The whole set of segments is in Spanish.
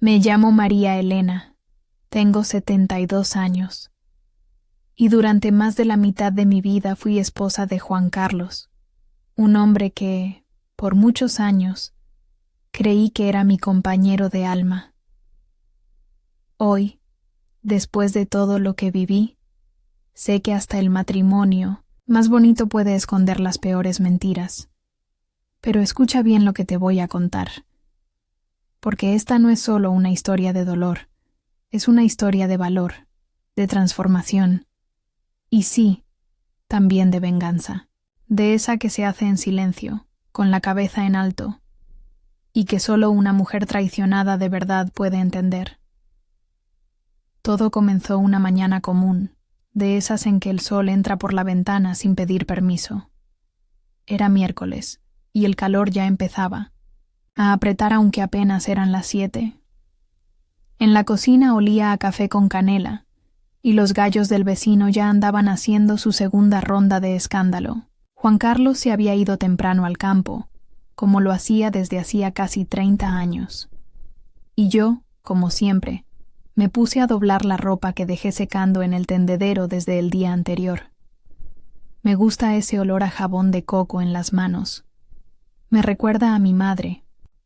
Me llamo María Elena, tengo 72 años, y durante más de la mitad de mi vida fui esposa de Juan Carlos, un hombre que, por muchos años, creí que era mi compañero de alma. Hoy, después de todo lo que viví, sé que hasta el matrimonio más bonito puede esconder las peores mentiras. Pero escucha bien lo que te voy a contar, porque esta no es solo una historia de dolor, es una historia de valor, de transformación, y sí, también de venganza, de esa que se hace en silencio, con la cabeza en alto, y que solo una mujer traicionada de verdad puede entender. Todo comenzó una mañana común, de esas en que el sol entra por la ventana sin pedir permiso. Era miércoles, y el calor ya empezaba, a apretar aunque apenas eran las 7. En la cocina olía a café con canela, y los gallos del vecino ya andaban haciendo su segunda ronda de escándalo. Juan Carlos se había ido temprano al campo, como lo hacía desde hacía casi 30 años. Y yo, como siempre, me puse a doblar la ropa que dejé secando en el tendedero desde el día anterior. Me gusta ese olor a jabón de coco en las manos. Me recuerda a mi madre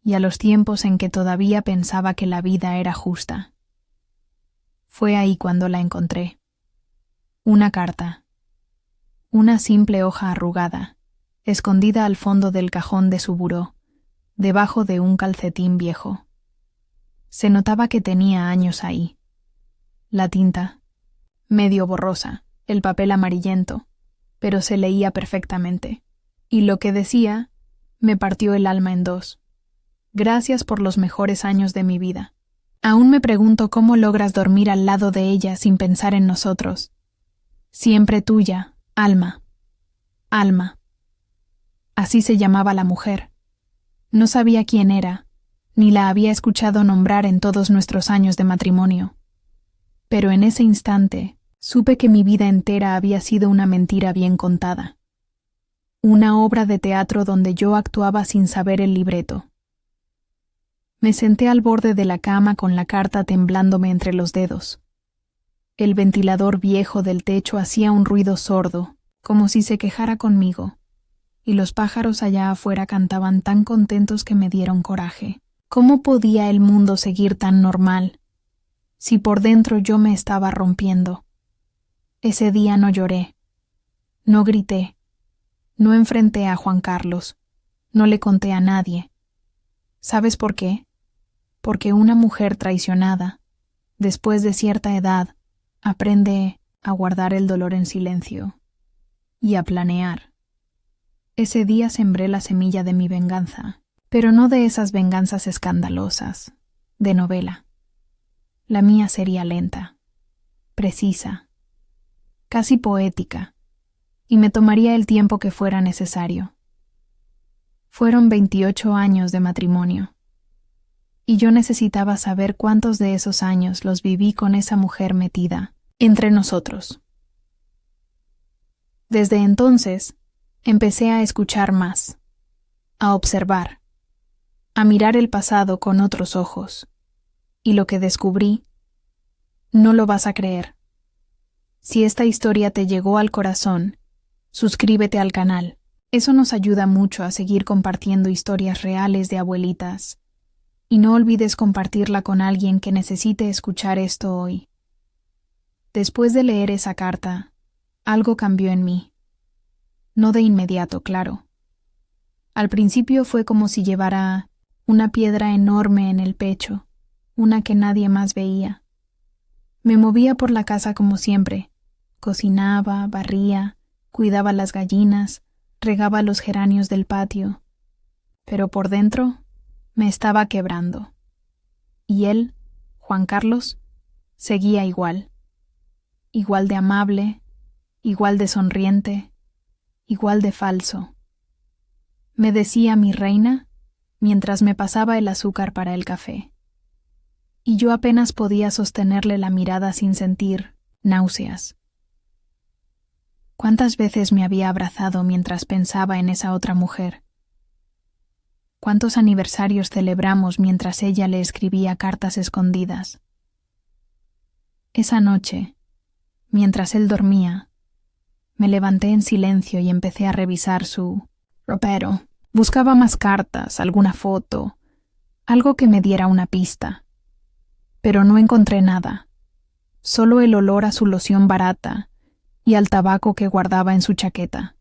y a los tiempos en que todavía pensaba que la vida era justa. Fue ahí cuando la encontré. Una carta. Una simple hoja arrugada, escondida al fondo del cajón de su buró, debajo de un calcetín viejo. Se notaba que tenía años ahí. La tinta, medio borrosa, el papel amarillento, pero se leía perfectamente. Y lo que decía me partió el alma en dos. Gracias por los mejores años de mi vida. Aún me pregunto cómo logras dormir al lado de ella sin pensar en nosotros. Siempre tuya, Alma. Alma. Así se llamaba la mujer. No sabía quién era, ni la había escuchado nombrar en todos nuestros años de matrimonio. Pero en ese instante supe que mi vida entera había sido una mentira bien contada. Una obra de teatro donde yo actuaba sin saber el libreto. Me senté al borde de la cama con la carta temblándome entre los dedos. El ventilador viejo del techo hacía un ruido sordo, como si se quejara conmigo, y los pájaros allá afuera cantaban tan contentos que me dieron coraje. ¿Cómo podía el mundo seguir tan normal, si por dentro yo me estaba rompiendo? Ese día no lloré, no grité, no enfrenté a Juan Carlos, no le conté a nadie. ¿Sabes por qué? Porque una mujer traicionada, después de cierta edad, aprende a guardar el dolor en silencio y a planear. Ese día sembré la semilla de mi venganza, pero no de esas venganzas escandalosas, de novela. La mía sería lenta, precisa, casi poética, y me tomaría el tiempo que fuera necesario. Fueron 28 años de matrimonio, y yo necesitaba saber cuántos de esos años los viví con esa mujer metida entre nosotros. Desde entonces, empecé a escuchar más, a observar, a mirar el pasado con otros ojos, y lo que descubrí, no lo vas a creer. Si esta historia te llegó al corazón, suscríbete al canal. Eso nos ayuda mucho a seguir compartiendo historias reales de abuelitas. Y no olvides compartirla con alguien que necesite escuchar esto hoy. Después de leer esa carta, algo cambió en mí. No de inmediato, claro. Al principio fue como si llevara una piedra enorme en el pecho, una que nadie más veía. Me movía por la casa como siempre. Cocinaba, barría, cuidaba las gallinas, regaba los geranios del patio. Pero por dentro me estaba quebrando. Y él, Juan Carlos, seguía igual. Igual de amable, igual de sonriente, igual de falso. Me decía mi reina mientras me pasaba el azúcar para el café. Y yo apenas podía sostenerle la mirada sin sentir náuseas. ¿Cuántas veces me había abrazado mientras pensaba en esa otra mujer? cuántos aniversarios celebramos mientras ella le escribía cartas escondidas. Esa noche, mientras él dormía, me levanté en silencio y empecé a revisar su ropero. Buscaba más cartas, alguna foto, algo que me diera una pista. Pero no encontré nada, solo el olor a su loción barata y al tabaco que guardaba en su chaqueta.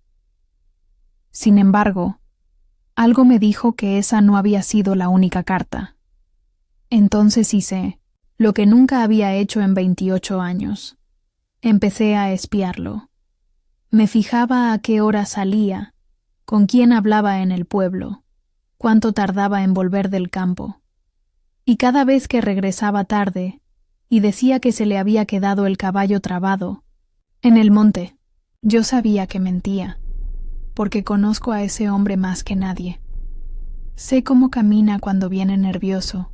Sin embargo, algo me dijo que esa no había sido la única carta. Entonces hice lo que nunca había hecho en 28 años. Empecé a espiarlo. Me fijaba a qué hora salía, con quién hablaba en el pueblo, cuánto tardaba en volver del campo. Y cada vez que regresaba tarde y decía que se le había quedado el caballo trabado en el monte, yo sabía que mentía, porque conozco a ese hombre más que nadie. Sé cómo camina cuando viene nervioso,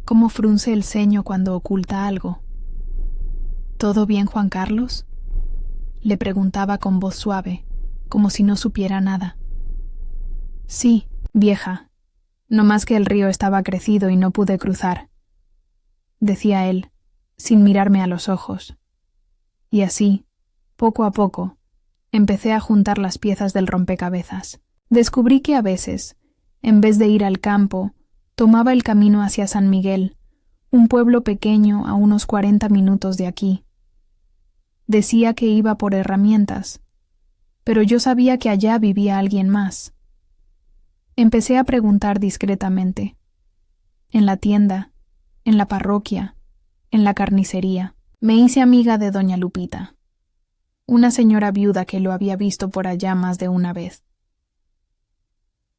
cómo frunce el ceño cuando oculta algo. ¿Todo bien, Juan Carlos?, le preguntaba con voz suave, como si no supiera nada. Sí, vieja, no más que el río estaba crecido y no pude cruzar, decía él, sin mirarme a los ojos. Y así, poco a poco, empecé a juntar las piezas del rompecabezas. Descubrí que a veces, en vez de ir al campo, tomaba el camino hacia San Miguel, un pueblo pequeño a unos 40 minutos de aquí. Decía que iba por herramientas, pero yo sabía que allá vivía alguien más. Empecé a preguntar discretamente. En la tienda, en la parroquia, en la carnicería. Me hice amiga de doña Lupita, una señora viuda que lo había visto por allá más de una vez.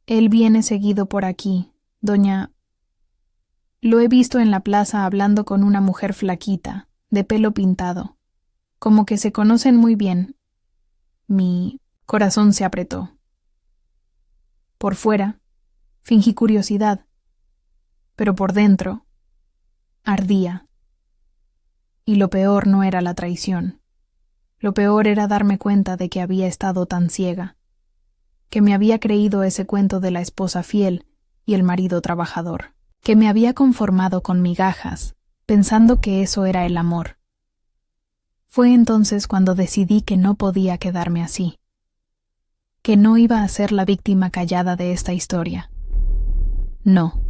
Él viene seguido por aquí, doña... Lo he visto en la plaza hablando con una mujer flaquita, de pelo pintado, como que se conocen muy bien. Mi corazón se apretó. Por fuera, fingí curiosidad, pero por dentro, ardía. Y lo peor no era la traición. Lo peor era darme cuenta de que había estado tan ciega, que me había creído ese cuento de la esposa fiel y el marido trabajador, que me había conformado con migajas, pensando que eso era el amor. Fue entonces cuando decidí que no podía quedarme así, que no iba a ser la víctima callada de esta historia. No,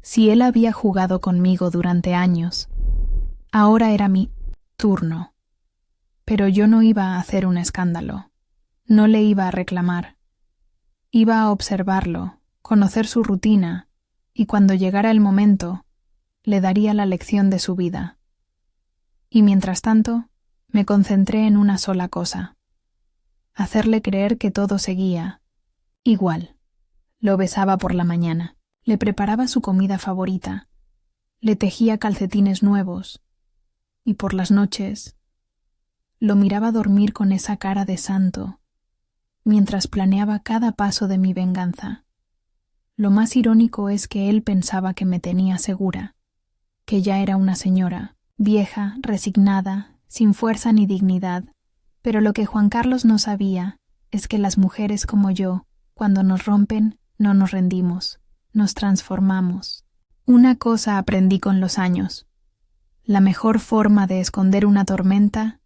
si él había jugado conmigo durante años, ahora era mi turno. Pero yo no iba a hacer un escándalo, no le iba a reclamar. Iba a observarlo, conocer su rutina, y cuando llegara el momento, le daría la lección de su vida. Y mientras tanto, me concentré en una sola cosa: hacerle creer que todo seguía igual. Lo besaba por la mañana, le preparaba su comida favorita, le tejía calcetines nuevos, y por las noches lo miraba dormir con esa cara de santo, mientras planeaba cada paso de mi venganza. Lo más irónico es que él pensaba que me tenía segura, que ya era una señora, vieja, resignada, sin fuerza ni dignidad, pero lo que Juan Carlos no sabía es que las mujeres como yo, cuando nos rompen, no nos rendimos, nos transformamos. Una cosa aprendí con los años: la mejor forma de esconder una tormenta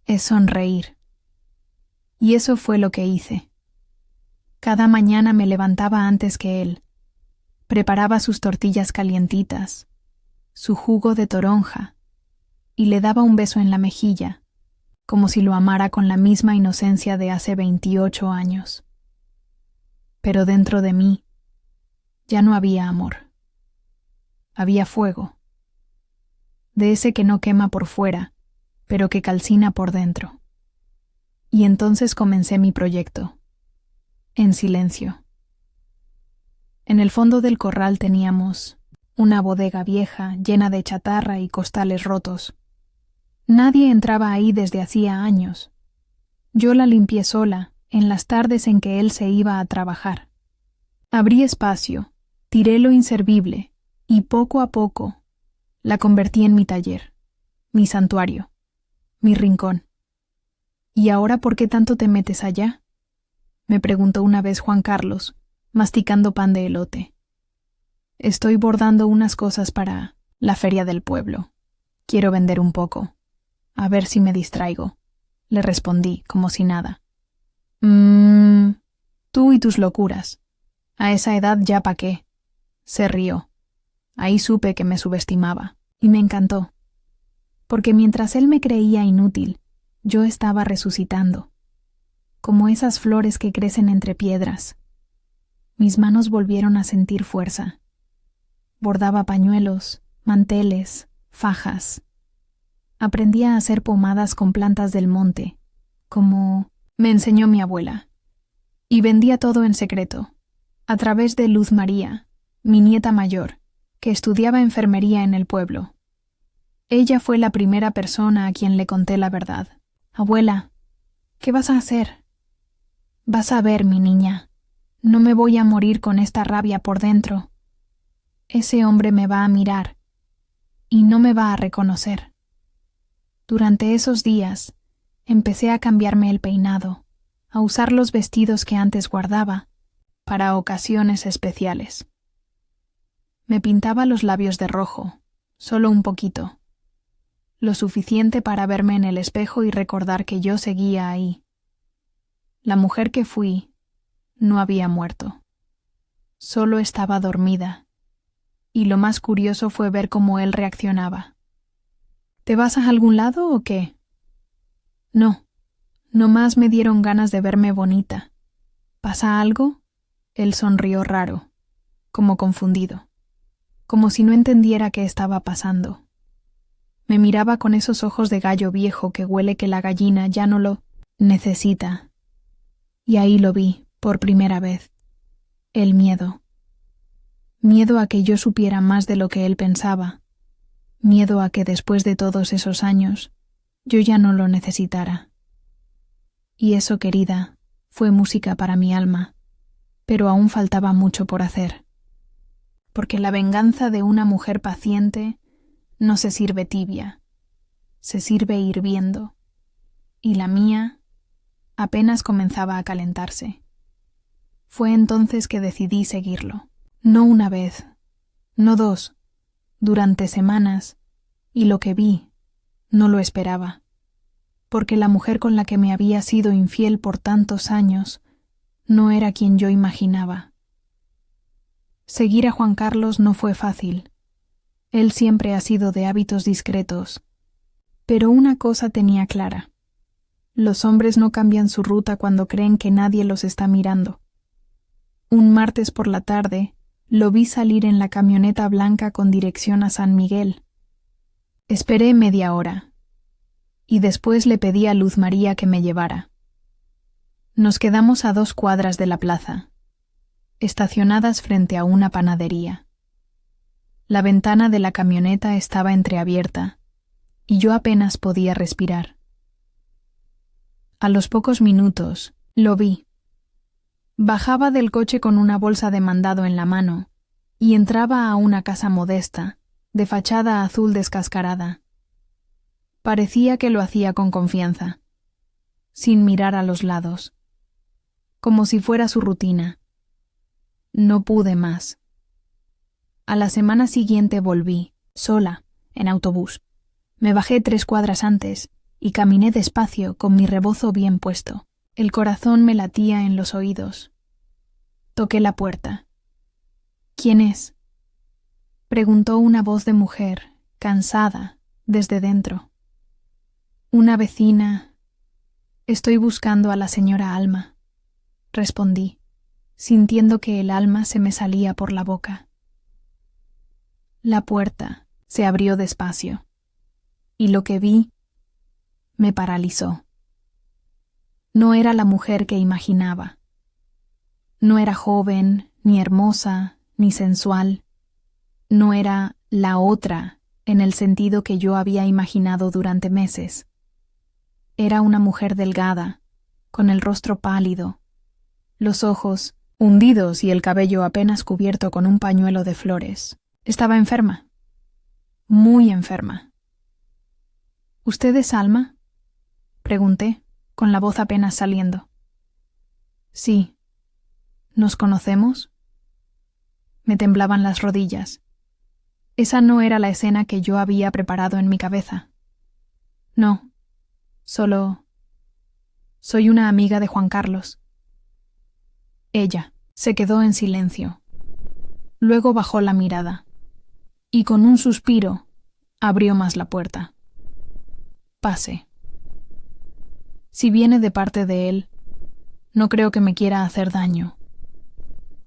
es sonreír. Y eso fue lo que hice. Cada mañana me levantaba antes que él, preparaba sus tortillas calientitas, su jugo de toronja, y le daba un beso en la mejilla, como si lo amara con la misma inocencia de hace 28 años. Pero dentro de mí ya no había amor. Había fuego, de ese que no quema por fuera, pero que calcina por dentro. Y entonces comencé mi proyecto, en silencio. En el fondo del corral teníamos una bodega vieja llena de chatarra y costales rotos. Nadie entraba ahí desde hacía años. Yo la limpié sola en las tardes en que él se iba a trabajar. Abrí espacio, tiré lo inservible y poco a poco la convertí en mi taller, mi santuario, mi rincón. ¿Y ahora por qué tanto te metes allá?, me preguntó una vez Juan Carlos, masticando pan de elote. Estoy bordando unas cosas para la feria del pueblo. Quiero vender un poco. A ver si me distraigo. Le respondí, como si nada. Tú y tus locuras. A esa edad ya pa' qué. Se rió. Ahí supe que me subestimaba, y me encantó. Porque mientras él me creía inútil, yo estaba resucitando. Como esas flores que crecen entre piedras. Mis manos volvieron a sentir fuerza. Bordaba pañuelos, manteles, fajas. Aprendí a hacer pomadas con plantas del monte, como me enseñó mi abuela. Y vendía todo en secreto, a través de Luz María, mi nieta mayor, que estudiaba enfermería en el pueblo. Ella fue la primera persona a quien le conté la verdad. Abuela, ¿qué vas a hacer? Vas a ver, mi niña. No me voy a morir con esta rabia por dentro. Ese hombre me va a mirar y no me va a reconocer. Durante esos días empecé a cambiarme el peinado, a usar los vestidos que antes guardaba para ocasiones especiales. Me pintaba los labios de rojo, solo un poquito, lo suficiente para verme en el espejo y recordar que yo seguía ahí. La mujer que fui no había muerto, solo estaba dormida. Y lo más curioso fue ver cómo él reaccionaba. ¿Te vas a algún lado o qué? No, nomás me dieron ganas de verme bonita. ¿Pasa algo? Él sonrió raro, como confundido, como si no entendiera qué estaba pasando. Me miraba con esos ojos de gallo viejo que huele que la gallina ya no lo necesita. Y ahí lo vi, por primera vez, el miedo. Miedo a que yo supiera más de lo que él pensaba. Miedo a que después de todos esos años yo ya no lo necesitara. Y eso, querida, fue música para mi alma, pero aún faltaba mucho por hacer. Porque la venganza de una mujer paciente no se sirve tibia, se sirve hirviendo, y la mía apenas comenzaba a calentarse. Fue entonces que decidí seguirlo. No una vez, no dos, durante semanas, y lo que vi, no lo esperaba, porque la mujer con la que me había sido infiel por tantos años no era quien yo imaginaba. Seguir a Juan Carlos no fue fácil. Él siempre ha sido de hábitos discretos, pero una cosa tenía clara. Los hombres no cambian su ruta cuando creen que nadie los está mirando. Un martes por la tarde, lo vi salir en la camioneta blanca con dirección a San Miguel. Esperé media hora, y después le pedí a Luz María que me llevara. Nos quedamos a 2 cuadras de la plaza, estacionadas frente a una panadería. La ventana de la camioneta estaba entreabierta, y yo apenas podía respirar. A los pocos minutos, lo vi. Bajaba del coche con una bolsa de mandado en la mano y entraba a una casa modesta, de fachada azul descascarada. Parecía que lo hacía con confianza, sin mirar a los lados, como si fuera su rutina. No pude más. A la semana siguiente volví, sola, en autobús. Me bajé 3 cuadras antes y caminé despacio con mi rebozo bien puesto. El corazón me latía en los oídos. Toqué la puerta. ¿Quién es? Preguntó una voz de mujer, cansada, desde dentro. Una vecina. Estoy buscando a la señora Alma, respondí, sintiendo que el alma se me salía por la boca. La puerta se abrió despacio, y lo que vi me paralizó. No era la mujer que imaginaba. No era joven, ni hermosa, ni sensual. No era la otra en el sentido que yo había imaginado durante meses. Era una mujer delgada, con el rostro pálido, los ojos hundidos y el cabello apenas cubierto con un pañuelo de flores. Estaba enferma, muy enferma. ¿Usted es Alma?, pregunté, con la voz apenas saliendo. Sí. ¿Nos conocemos? Me temblaban las rodillas. Esa no era la escena que yo había preparado en mi cabeza. No, solo... Soy una amiga de Juan Carlos. Ella se quedó en silencio. Luego bajó la mirada y con un suspiro abrió más la puerta. Pase. Si viene de parte de él, no creo que me quiera hacer daño.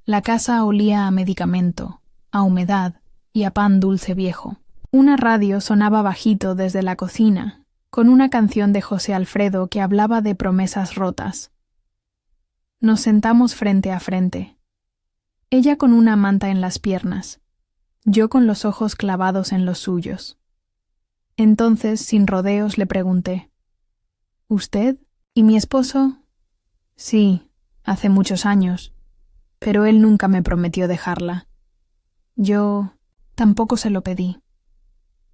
La casa olía a medicamento, a humedad y a pan dulce viejo. Una radio sonaba bajito desde la cocina, con una canción de José Alfredo que hablaba de promesas rotas. Nos sentamos frente a frente. Ella con una manta en las piernas, yo con los ojos clavados en los suyos. Entonces, sin rodeos, le pregunté: ¿Usted? ¿Y mi esposo? Sí, hace muchos años, pero él nunca me prometió dejarla. Yo tampoco se lo pedí.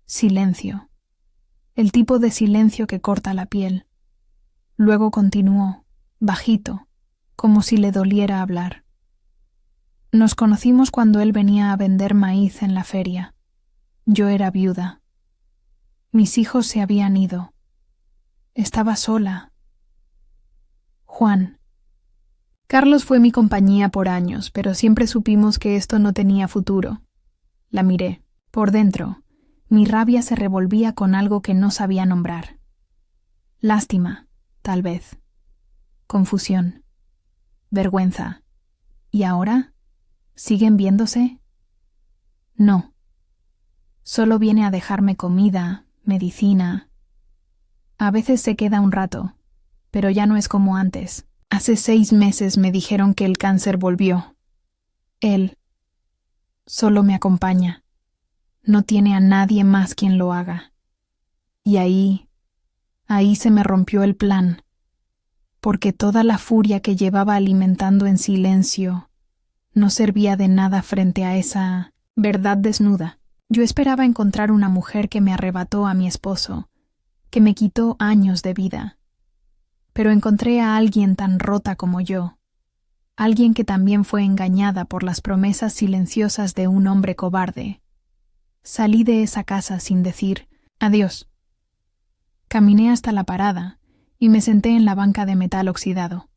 Silencio. El tipo de silencio que corta la piel. Luego continuó, bajito, como si le doliera hablar. Nos conocimos cuando él venía a vender maíz en la feria. Yo era viuda. Mis hijos se habían ido. Estaba sola. Juan. Carlos fue mi compañía por años, pero siempre supimos que esto no tenía futuro. La miré. Por dentro, mi rabia se revolvía con algo que no sabía nombrar. Lástima, tal vez. Confusión. Vergüenza. ¿Y ahora? ¿Siguen viéndose? No. Solo viene a dejarme comida, medicina. A veces se queda un rato, pero ya no es como antes. Hace 6 meses me dijeron que el cáncer volvió. Él solo me acompaña. No tiene a nadie más quien lo haga. Y ahí se me rompió el plan, porque toda la furia que llevaba alimentando en silencio no servía de nada frente a esa verdad desnuda. Yo esperaba encontrar una mujer que me arrebató a mi esposo, que me quitó años de vida. Pero encontré a alguien tan rota como yo, alguien que también fue engañada por las promesas silenciosas de un hombre cobarde. Salí de esa casa sin decir adiós. Caminé hasta la parada y me senté en la banca de metal oxidado.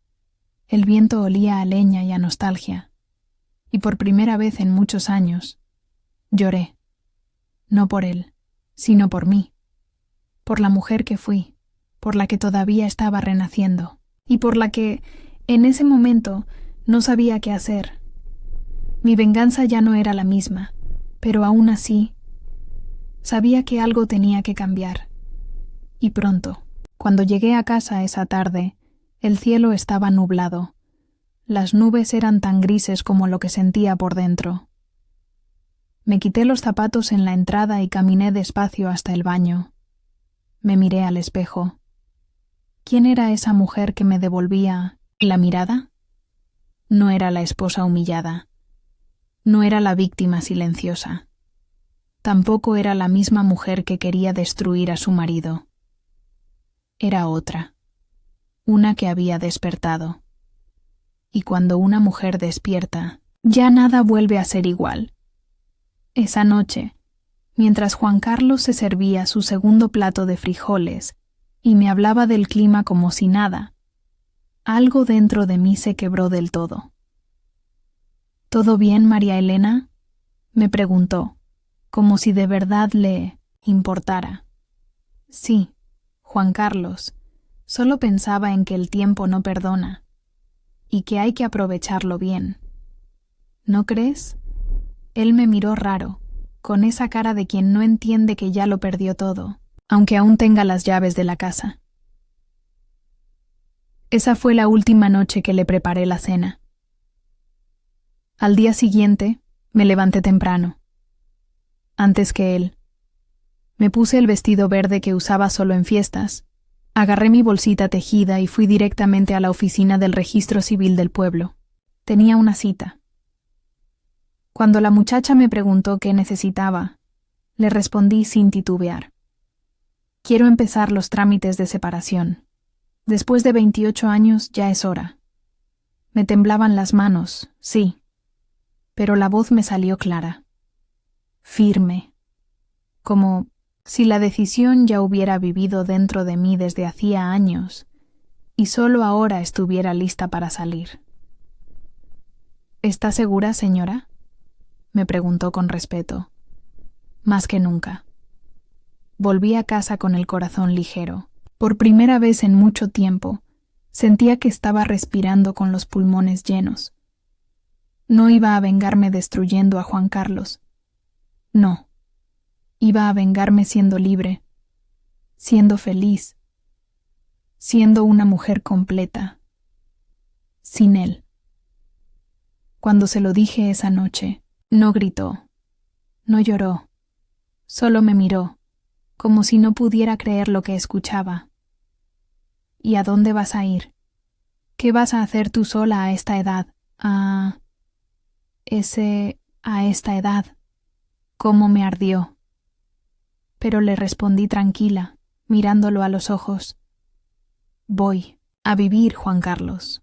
El viento olía a leña y a nostalgia, y por primera vez en muchos años lloré. No por él, sino por mí, por la mujer que fui, por la que todavía estaba renaciendo, y por la que, en ese momento, no sabía qué hacer. Mi venganza ya no era la misma, pero aún así, sabía que algo tenía que cambiar. Y pronto, cuando llegué a casa esa tarde, el cielo estaba nublado. Las nubes eran tan grises como lo que sentía por dentro. Me quité los zapatos en la entrada y caminé despacio hasta el baño. Me miré al espejo. ¿Quién era esa mujer que me devolvía la mirada? No era la esposa humillada. No era la víctima silenciosa. Tampoco era la misma mujer que quería destruir a su marido. Era otra, una que había despertado. Y cuando una mujer despierta, ya nada vuelve a ser igual. Esa noche, mientras Juan Carlos se servía su segundo plato de frijoles y me hablaba del clima como si nada, algo dentro de mí se quebró del todo. ¿Todo bien, María Elena?, me preguntó, como si de verdad le importara. Sí, Juan Carlos, solo pensaba en que el tiempo no perdona y que hay que aprovecharlo bien. ¿No crees? Él me miró raro, con esa cara de quien no entiende que ya lo perdió todo, aunque aún tenga las llaves de la casa. Esa fue la última noche que le preparé la cena. Al día siguiente, me levanté temprano. Antes que él. Me puse el vestido verde que usaba solo en fiestas, agarré mi bolsita tejida y fui directamente a la oficina del registro civil del pueblo. Tenía una cita. Cuando la muchacha me preguntó qué necesitaba, le respondí sin titubear. Quiero empezar los trámites de separación. Después de 28 años ya es hora. Me temblaban las manos, sí, pero la voz me salió clara, firme, como si la decisión ya hubiera vivido dentro de mí desde hacía años y solo ahora estuviera lista para salir. ¿Está segura, señora?, me preguntó con respeto. Más que nunca. Volví a casa con el corazón ligero. Por primera vez en mucho tiempo, sentía que estaba respirando con los pulmones llenos. No iba a vengarme destruyendo a Juan Carlos. No. Iba a vengarme siendo libre, siendo feliz, siendo una mujer completa, sin él. Cuando se lo dije esa noche, no gritó, no lloró, solo me miró, como si no pudiera creer lo que escuchaba. ¿Y a dónde vas a ir? ¿Qué vas a hacer tú sola a esta edad? A esta edad. ¿Cómo me ardió? Pero le respondí tranquila, mirándolo a los ojos. Voy a vivir, Juan Carlos.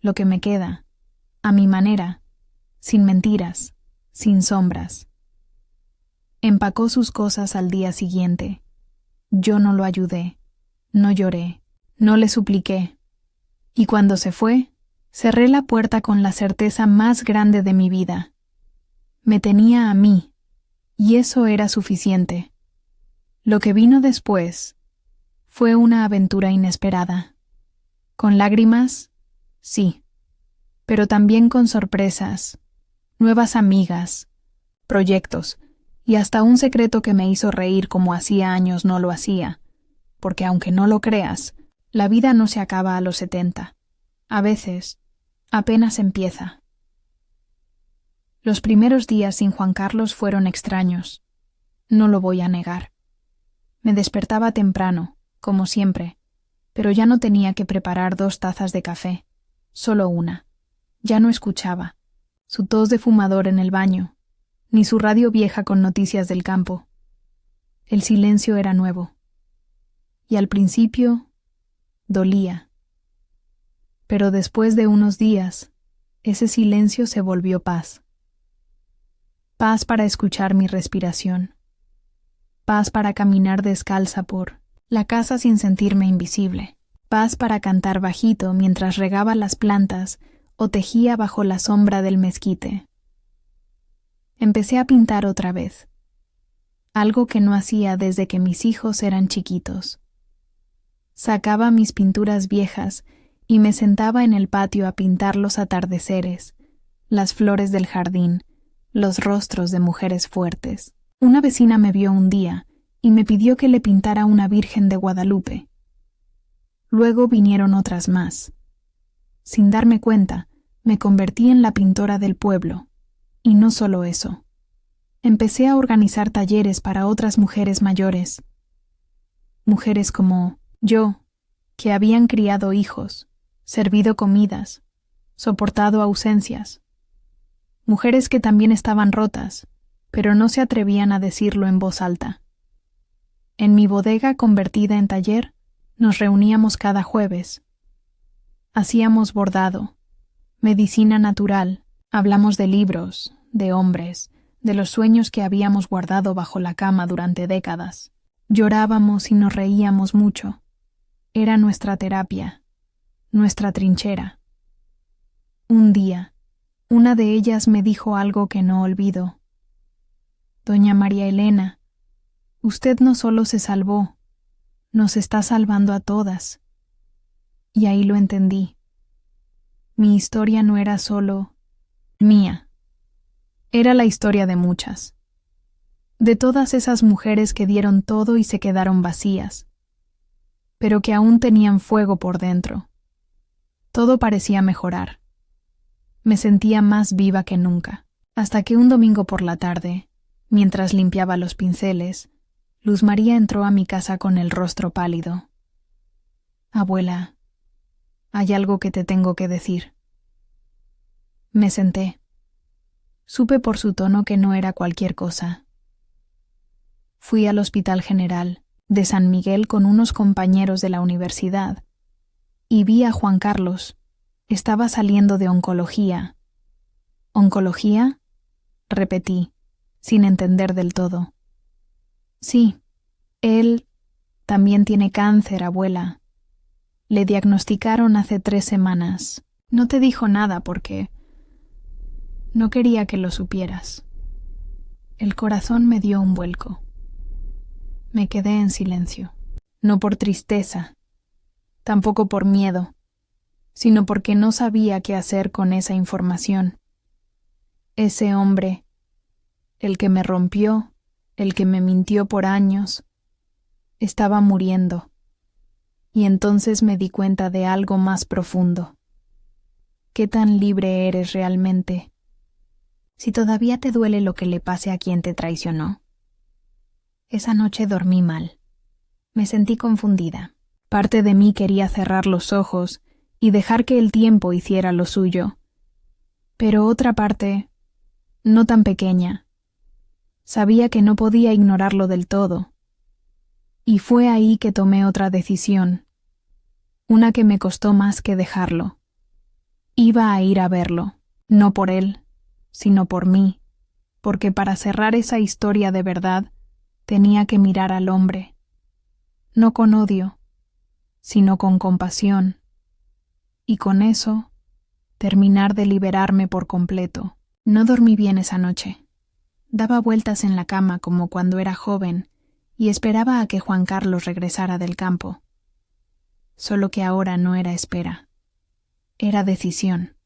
Lo que me queda, a mi manera, sin mentiras, sin sombras. Empacó sus cosas al día siguiente. Yo no lo ayudé, no lloré, no le supliqué. Y cuando se fue, cerré la puerta con la certeza más grande de mi vida. Me tenía a mí, y eso era suficiente. Lo que vino después fue una aventura inesperada. Con lágrimas, sí, pero también con sorpresas, nuevas amigas, proyectos y hasta un secreto que me hizo reír como hacía años no lo hacía, porque aunque no lo creas, la vida no se acaba a los 70. A veces, apenas empieza. Los primeros días sin Juan Carlos fueron extraños. No lo voy a negar. Me despertaba temprano, como siempre, pero ya no tenía que preparar 2 tazas de café, solo una. Ya no escuchaba su tos de fumador en el baño, ni su radio vieja con noticias del campo. El silencio era nuevo. Y al principio, dolía. Pero después de unos días, ese silencio se volvió paz. Paz para escuchar mi respiración. Paz para caminar descalza por la casa sin sentirme invisible. Paz para cantar bajito mientras regaba las plantas o tejía bajo la sombra del mezquite. Empecé a pintar otra vez, algo que no hacía desde que mis hijos eran chiquitos. Sacaba mis pinturas viejas y me sentaba en el patio a pintar los atardeceres, las flores del jardín, los rostros de mujeres fuertes. Una vecina me vio un día y me pidió que le pintara una Virgen de Guadalupe. Luego vinieron otras más. Sin darme cuenta, me convertí en la pintora del pueblo. Y no solo eso. Empecé a organizar talleres para otras mujeres mayores. Mujeres como yo, que habían criado hijos, servido comidas, soportado ausencias. Mujeres que también estaban rotas, pero no se atrevían a decirlo en voz alta. En mi bodega convertida en taller, nos reuníamos cada jueves. Hacíamos bordado, medicina natural, hablamos de libros, de hombres, de los sueños que habíamos guardado bajo la cama durante décadas. Llorábamos y nos reíamos mucho. Era nuestra terapia, nuestra trinchera. Un día, una de ellas me dijo algo que no olvido. Doña María Elena, usted no solo se salvó, nos está salvando a todas. Y ahí lo entendí. Mi historia no era solo mía. Era la historia de muchas. De todas esas mujeres que dieron todo y se quedaron vacías, pero que aún tenían fuego por dentro. Todo parecía mejorar. Me sentía más viva que nunca, hasta que un domingo por la tarde, mientras limpiaba los pinceles, Luz María entró a mi casa con el rostro pálido. Abuela, hay algo que te tengo que decir. Me senté. Supe por su tono que no era cualquier cosa. Fui al Hospital General de San Miguel con unos compañeros de la universidad y vi a Juan Carlos, Estaba saliendo de oncología. ¿Oncología? Repetí, sin entender del todo. Sí, él también tiene cáncer, abuela. Le diagnosticaron hace 3 semanas. No te dijo nada porque no quería que lo supieras. El corazón me dio un vuelco. Me quedé en silencio, no por tristeza, tampoco por miedo, sino porque no sabía qué hacer con esa información. Ese hombre, el que me rompió, el que me mintió por años, estaba muriendo, y entonces me di cuenta de algo más profundo. ¿Qué tan libre eres realmente? Si todavía te duele lo que le pase a quien te traicionó. Esa noche dormí mal. Me sentí confundida. Parte de mí quería cerrar los ojos y dejar que el tiempo hiciera lo suyo. Pero otra parte, no tan pequeña, sabía que no podía ignorarlo del todo. Y fue ahí que tomé otra decisión, una que me costó más que dejarlo. Iba a ir a verlo, no por él, sino por mí, porque para cerrar esa historia de verdad tenía que mirar al hombre, no con odio, sino con compasión, y con eso terminar de liberarme por completo. No dormí bien esa noche. Daba vueltas en la cama como cuando era joven y esperaba a que Juan Carlos regresara del campo. Solo que ahora no era espera. Era decisión.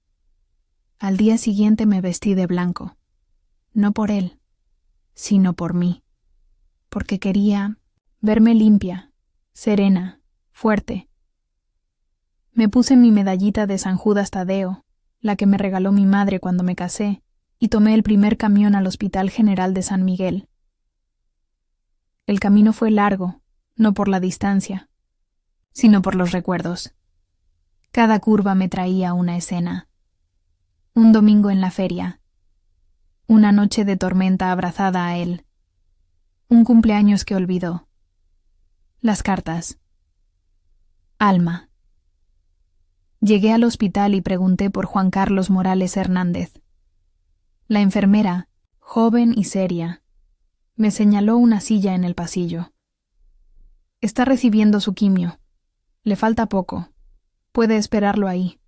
Al día siguiente me vestí de blanco. No por él, sino por mí. Porque quería verme limpia, serena, fuerte. Me puse mi medallita de San Judas Tadeo, la que me regaló mi madre cuando me casé, y tomé el primer camión al Hospital General de San Miguel. El camino fue largo, no por la distancia, sino por los recuerdos. Cada curva me traía una escena. Un domingo en la feria. Una noche de tormenta abrazada a él. Un cumpleaños que olvidó. Las cartas. Alma. Llegué al hospital y pregunté por Juan Carlos Morales Hernández. La enfermera, joven y seria, me señaló una silla en el pasillo. Está recibiendo su quimio. Le falta poco. Puede esperarlo ahí.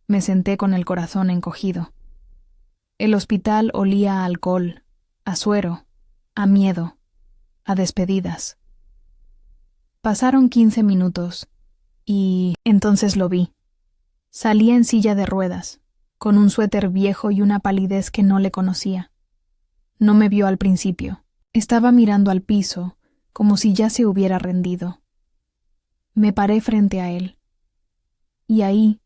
Me senté con el corazón encogido. El hospital olía a alcohol, a suero, a miedo, a despedidas. Pasaron 15 minutos y entonces lo vi. Salía en silla de ruedas, con un suéter viejo y una palidez que no le conocía. No me vio al principio. Estaba mirando al piso, como si ya se hubiera rendido. Me paré frente a él. Y ahí,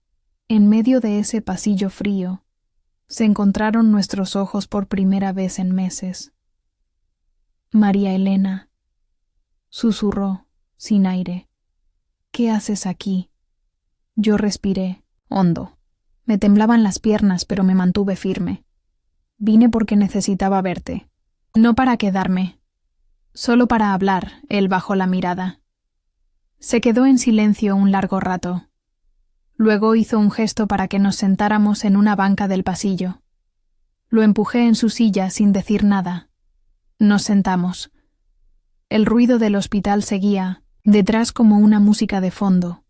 en medio de ese pasillo frío, se encontraron nuestros ojos por primera vez en meses. María Elena, susurró, sin aire. ¿Qué haces aquí? Yo respiré, hondo. Me temblaban las piernas, pero me mantuve firme. Vine porque necesitaba verte. No para quedarme. Solo para hablar, él bajó la mirada. Se quedó en silencio un largo rato. Luego hizo un gesto para que nos sentáramos en una banca del pasillo. Lo empujé en su silla sin decir nada. Nos sentamos. El ruido del hospital seguía, detrás como una música de fondo.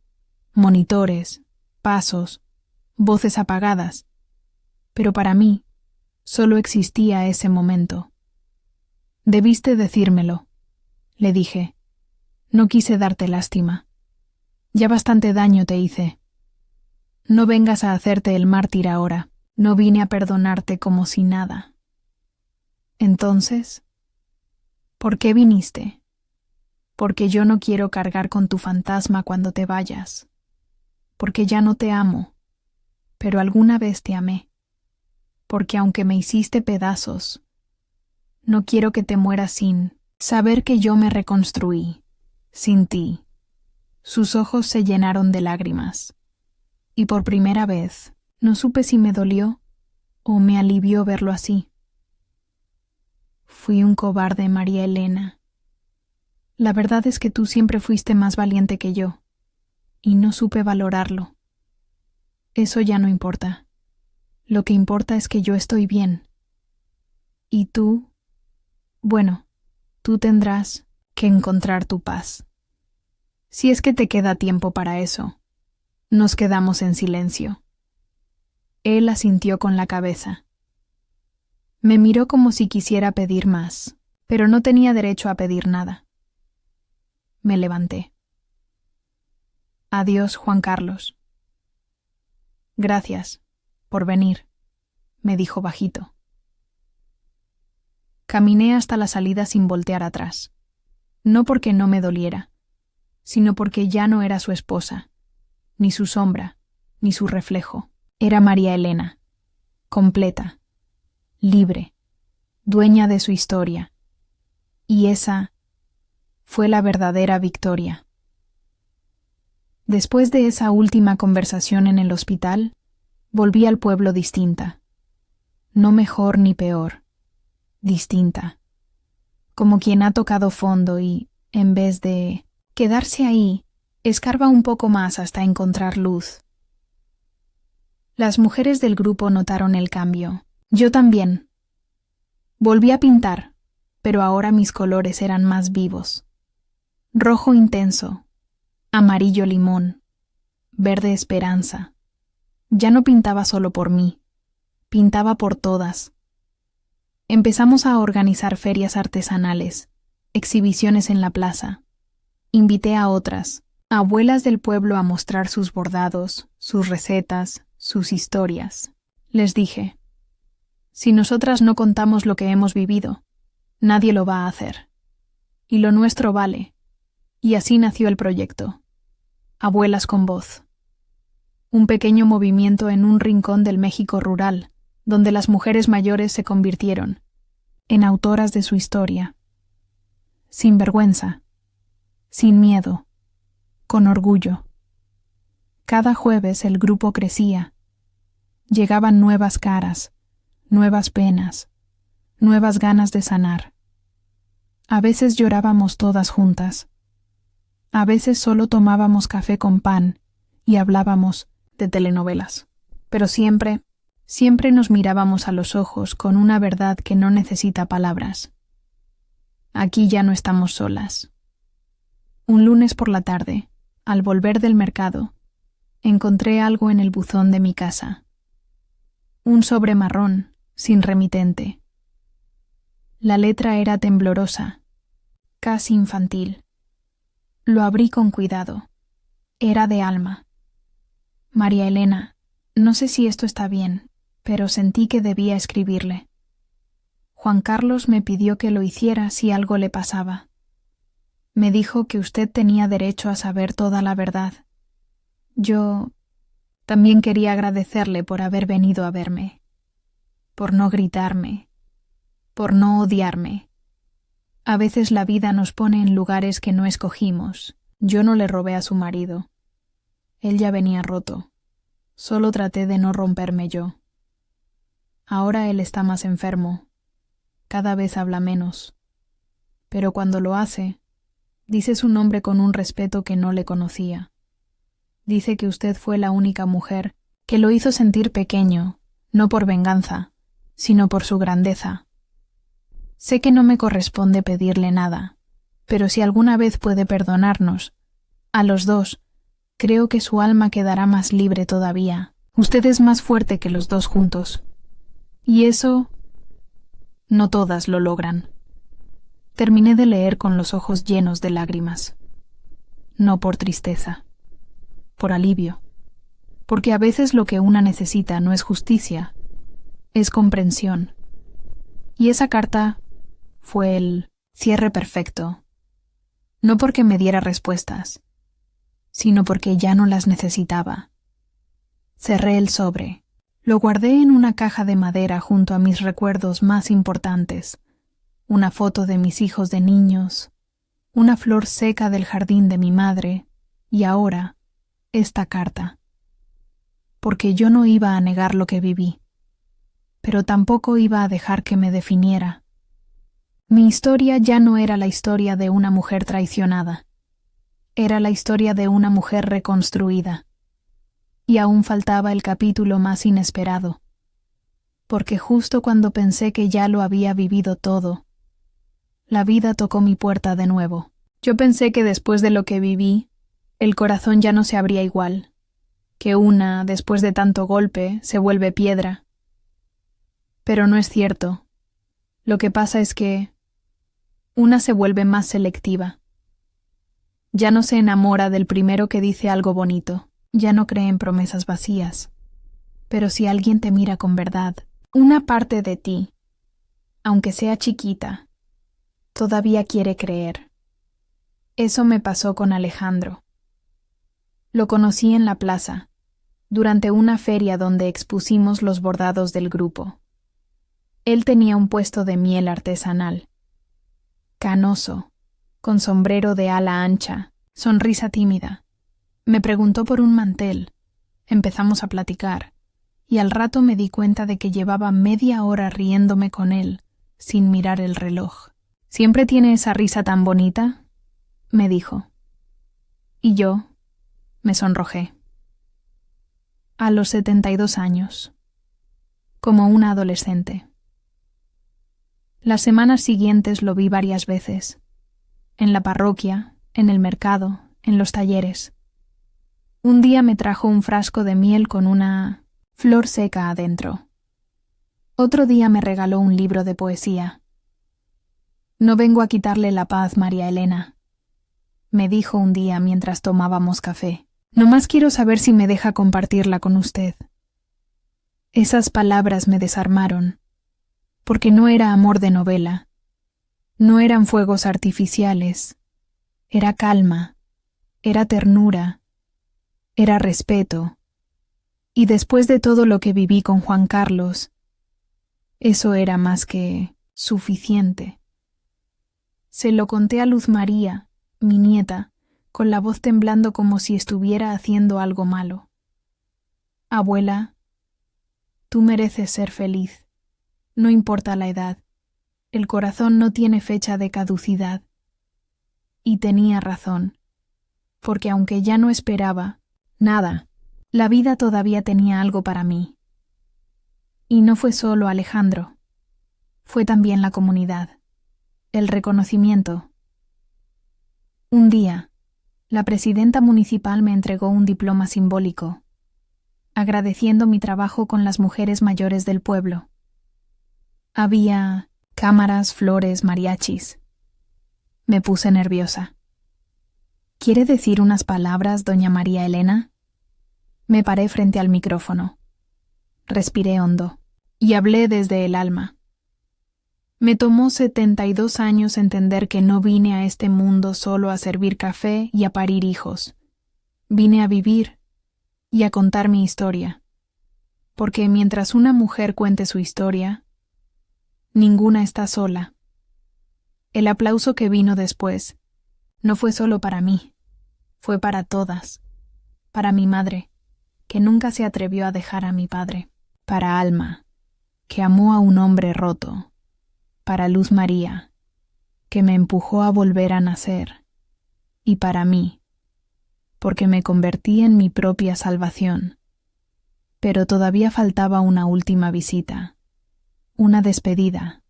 Monitores, pasos, voces apagadas. Pero para mí, solo existía ese momento. Debiste decírmelo, le dije. No quise darte lástima. Ya bastante daño te hice. No vengas a hacerte el mártir ahora. No vine a perdonarte como si nada. Entonces, ¿por qué viniste? Porque yo no quiero cargar con tu fantasma cuando te vayas. Porque ya no te amo, pero alguna vez te amé. Porque aunque me hiciste pedazos, no quiero que te mueras sin saber que yo me reconstruí, sin ti. Sus ojos se llenaron de lágrimas. Y por primera vez, no supe si me dolió o me alivió verlo así. Fui un cobarde, María Elena. La verdad es que tú siempre fuiste más valiente que yo, y no supe valorarlo. Eso ya no importa. Lo que importa es que yo estoy bien. Y tú, bueno, tú tendrás que encontrar tu paz. Si es que te queda tiempo para eso. Nos quedamos en silencio. Él asintió con la cabeza. Me miró como si quisiera pedir más, pero no tenía derecho a pedir nada. Me levanté. Adiós, Juan Carlos. Gracias por venir, me dijo bajito. Caminé hasta la salida sin voltear atrás, no porque no me doliera, sino porque ya no era su esposa, ni su sombra, ni su reflejo. Era María Elena, completa, libre, dueña de su historia, y esa fue la verdadera victoria. Después de esa última conversación en el hospital, volví al pueblo distinta, no mejor ni peor, distinta, como quien ha tocado fondo y, en vez de quedarse ahí, escarba un poco más hasta encontrar luz. Las mujeres del grupo notaron el cambio. Yo también. Volví a pintar, pero ahora mis colores eran más vivos. Rojo intenso, amarillo limón, verde esperanza. Ya no pintaba solo por mí, pintaba por todas. Empezamos a organizar ferias artesanales, exhibiciones en la plaza. Invité a otras, abuelas del pueblo, a mostrar sus bordados, sus recetas, sus historias. Les dije, si nosotras no contamos lo que hemos vivido, nadie lo va a hacer. Y lo nuestro vale. Y así nació el proyecto. Abuelas con Voz. Un pequeño movimiento en un rincón del México rural, donde las mujeres mayores se convirtieron en autoras de su historia. Sin vergüenza, sin miedo, con orgullo. Cada jueves el grupo crecía. Llegaban nuevas caras, nuevas penas, nuevas ganas de sanar. A veces llorábamos todas juntas. A veces solo tomábamos café con pan y hablábamos de telenovelas. Pero siempre nos mirábamos a los ojos con una verdad que no necesita palabras. Aquí ya no estamos solas. Un lunes por la tarde, al volver del mercado, encontré algo en el buzón de mi casa. Un sobre marrón, sin remitente. La letra era temblorosa, casi infantil. Lo abrí con cuidado. Era de Alma. María Elena, no sé si esto está bien, pero sentí que debía escribirle. Juan Carlos me pidió que lo hiciera si algo le pasaba. Me dijo que usted tenía derecho a saber toda la verdad. Yo también quería agradecerle por haber venido a verme, por no gritarme, por no odiarme. A veces la vida nos pone en lugares que no escogimos. Yo no le robé a su marido. Él ya venía roto. Solo traté de no romperme yo. Ahora él está más enfermo. Cada vez habla menos. Pero cuando lo hace, dice su nombre con un respeto que no le conocía. Dice que usted fue la única mujer que lo hizo sentir pequeño, no por venganza, sino por su grandeza. Sé que no me corresponde pedirle nada, pero si alguna vez puede perdonarnos, a los dos, creo que su alma quedará más libre todavía. Usted es más fuerte que los dos juntos. Y eso, no todas lo logran. Terminé de leer con los ojos llenos de lágrimas. No por tristeza, por alivio. Porque a veces lo que una necesita no es justicia, es comprensión. Y esa carta fue el cierre perfecto. No porque me diera respuestas, sino porque ya no las necesitaba. Cerré el sobre. Lo guardé en una caja de madera junto a mis recuerdos más importantes. Una foto de mis hijos de niños, una flor seca del jardín de mi madre, y ahora esta carta. Porque yo no iba a negar lo que viví, pero tampoco iba a dejar que me definiera. Mi historia ya no era la historia de una mujer traicionada. Era la historia de una mujer reconstruida. Y aún faltaba el capítulo más inesperado, porque justo cuando pensé que ya lo había vivido todo, la vida tocó mi puerta de nuevo. Yo pensé que después de lo que viví, el corazón ya no se abría igual, que una, después de tanto golpe, se vuelve piedra. Pero no es cierto. Lo que pasa es que una se vuelve más selectiva. Ya no se enamora del primero que dice algo bonito, ya no cree en promesas vacías. Pero si alguien te mira con verdad, una parte de ti, aunque sea chiquita, todavía quiere creer. Eso me pasó con Alejandro. Lo conocí en la plaza, durante una feria donde expusimos los bordados del grupo. Él tenía un puesto de miel artesanal. Canoso, con sombrero de ala ancha, sonrisa tímida. Me preguntó por un mantel. Empezamos a platicar, y al rato me di cuenta de que llevaba media hora riéndome con él, sin mirar el reloj. ¿Siempre tiene esa risa tan bonita?, me dijo. Y yo me sonrojé. A los 72 años, como una adolescente. Las semanas siguientes lo vi varias veces, en la parroquia, en el mercado, en los talleres. Un día me trajo un frasco de miel con una flor seca adentro. Otro día me regaló un libro de poesía. No vengo a quitarle la paz, María Elena, me dijo un día mientras tomábamos café. Nomás quiero saber si me deja compartirla con usted. Esas palabras me desarmaron, porque no era amor de novela, no eran fuegos artificiales, era calma, era ternura, era respeto, y después de todo lo que viví con Juan Carlos, eso era más que suficiente. Se lo conté a Luz María, mi nieta, con la voz temblando como si estuviera haciendo algo malo. Abuela, tú mereces ser feliz. No importa la edad. El corazón no tiene fecha de caducidad. Y tenía razón, porque aunque ya no esperaba nada, la vida todavía tenía algo para mí. Y no fue solo Alejandro, fue también la comunidad, el reconocimiento. Un día, la presidenta municipal me entregó un diploma simbólico, agradeciendo mi trabajo con las mujeres mayores del pueblo. Había cámaras, flores, mariachis. Me puse nerviosa. ¿Quiere decir unas palabras, doña María Elena? Me paré frente al micrófono. Respiré hondo y hablé desde el alma. Me tomó 72 años entender que no vine a este mundo solo a servir café y a parir hijos. Vine a vivir y a contar mi historia. Porque mientras una mujer cuente su historia, ninguna está sola. El aplauso que vino después no fue solo para mí, fue para todas. Para mi madre, que nunca se atrevió a dejar a mi padre. Para Alma, que amó a un hombre roto. Para Luz María, que me empujó a volver a nacer, y para mí, porque me convertí en mi propia salvación. Pero todavía faltaba una última visita, una despedida.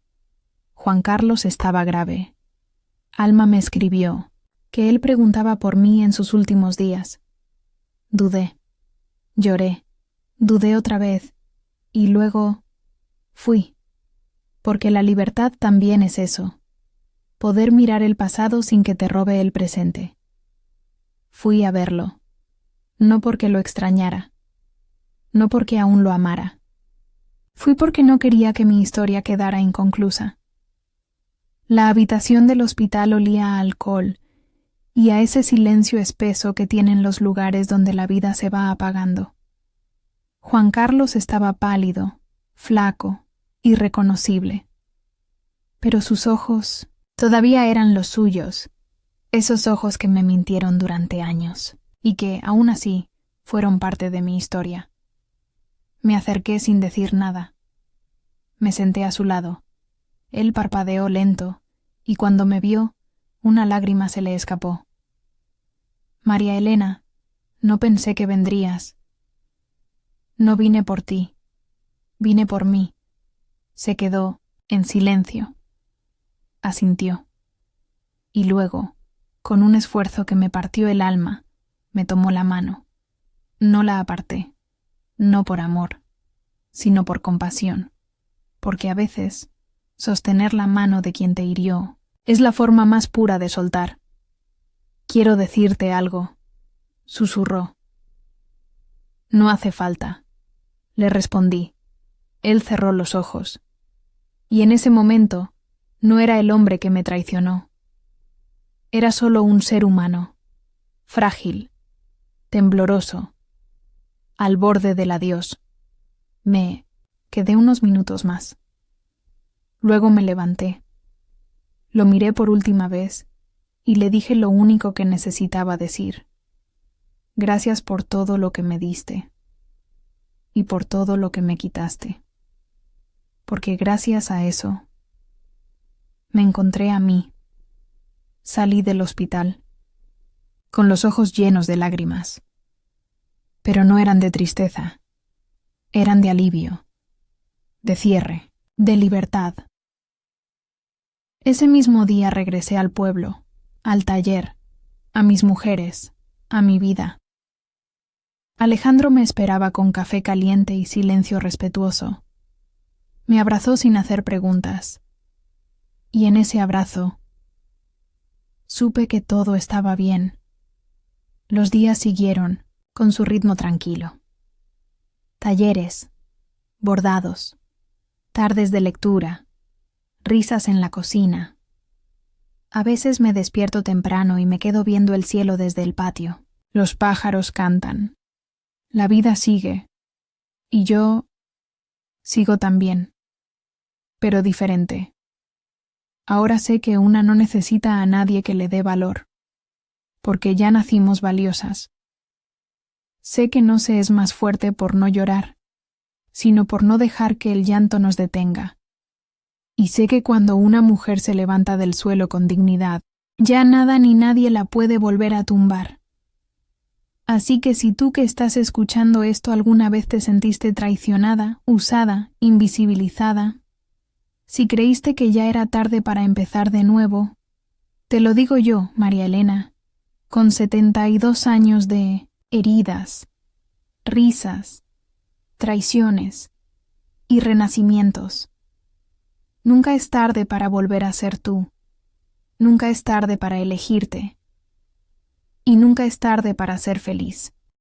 Juan Carlos estaba grave. Alma me escribió que él preguntaba por mí en sus últimos días. Dudé, lloré, dudé otra vez, y luego fui. Porque la libertad también es eso, poder mirar el pasado sin que te robe el presente. Fui a verlo, no porque lo extrañara, no porque aún lo amara. Fui porque no quería que mi historia quedara inconclusa. La habitación del hospital olía a alcohol y a ese silencio espeso que tienen los lugares donde la vida se va apagando. Juan Carlos estaba pálido, flaco, irreconocible. Pero sus ojos todavía eran los suyos, esos ojos que me mintieron durante años y que, aún así, fueron parte de mi historia. Me acerqué sin decir nada. Me senté a su lado. Él parpadeó lento y cuando me vio, una lágrima se le escapó. María Elena, no pensé que vendrías. No vine por ti, vine por mí. Se quedó en silencio. Asintió. Y luego, con un esfuerzo que me partió el alma, me tomó la mano. No la aparté, no por amor, sino por compasión, porque a veces sostener la mano de quien te hirió es la forma más pura de soltar. Quiero decirte algo, susurró. No hace falta, le respondí. Él cerró los ojos. Y en ese momento no era el hombre que me traicionó. Era solo un ser humano, frágil, tembloroso, al borde del adiós. Me quedé unos minutos más. Luego me levanté. Lo miré por última vez y le dije lo único que necesitaba decir. Gracias por todo lo que me diste y por todo lo que me quitaste. Porque gracias a eso me encontré a mí. Salí del hospital, con los ojos llenos de lágrimas. Pero no eran de tristeza, eran de alivio, de cierre, de libertad. Ese mismo día regresé al pueblo, al taller, a mis mujeres, a mi vida. Alejandro me esperaba con café caliente y silencio respetuoso. Me abrazó sin hacer preguntas. Y en ese abrazo supe que todo estaba bien. Los días siguieron con su ritmo tranquilo. Talleres, bordados, tardes de lectura, risas en la cocina. A veces me despierto temprano y me quedo viendo el cielo desde el patio. Los pájaros cantan. La vida sigue. Y yo sigo también, pero diferente. Ahora sé que una no necesita a nadie que le dé valor, porque ya nacimos valiosas. Sé que no se es más fuerte por no llorar, sino por no dejar que el llanto nos detenga. Y sé que cuando una mujer se levanta del suelo con dignidad, ya nada ni nadie la puede volver a tumbar. Así que si tú que estás escuchando esto alguna vez te sentiste traicionada, usada, invisibilizada, si creíste que ya era tarde para empezar de nuevo, te lo digo yo, María Elena, con 72 años de heridas, risas, traiciones y renacimientos. Nunca es tarde para volver a ser tú. Nunca es tarde para elegirte. Y nunca es tarde para ser feliz.